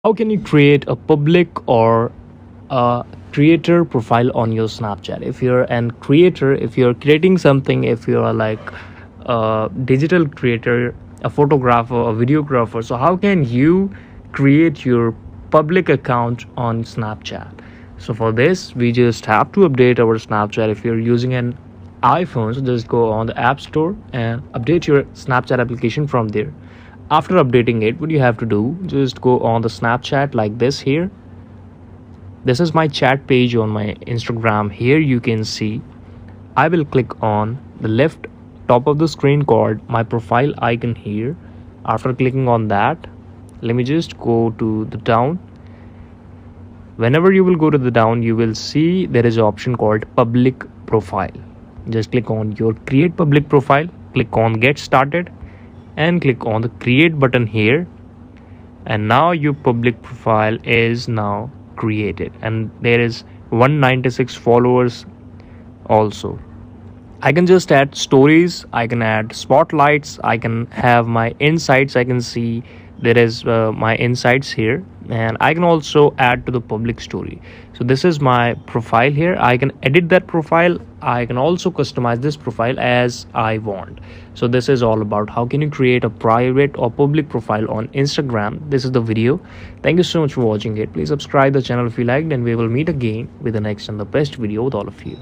How can you create a public or a creator profile on your Snapchat? If you're an creator, if you're creating something, if you're like a digital creator, a photographer, a videographer, so how can you create your public account on Snapchat? So for this, we just have to update our Snapchat. If you're using an iPhone, so just go on the App Store and update your Snapchat application from there. After updating it, what you have to do, just go on the Snapchat like this here. This is my chat page on my Instagram. Here you can see I will click on the left top of the screen called my profile icon here. After clicking on that, let me just go to the down. Whenever you will go to the down, you will see there is an option called public profile. Just click on your create public profile, click on get started and click on the create button here, and now your public profile is now created and there is 196 followers. Also, I can just add stories, I can add spotlights, I can have my insights. I can see there is my insights here, and I can also add to the public story. So this is my profile here. I can edit that profile. I can also customize this profile as I want. So this is all about how can you create a private or public profile on Instagram. This is the video. Thank you so much for watching it. Please subscribe the channel if you liked, and we will meet again with the next and the best video with all of you.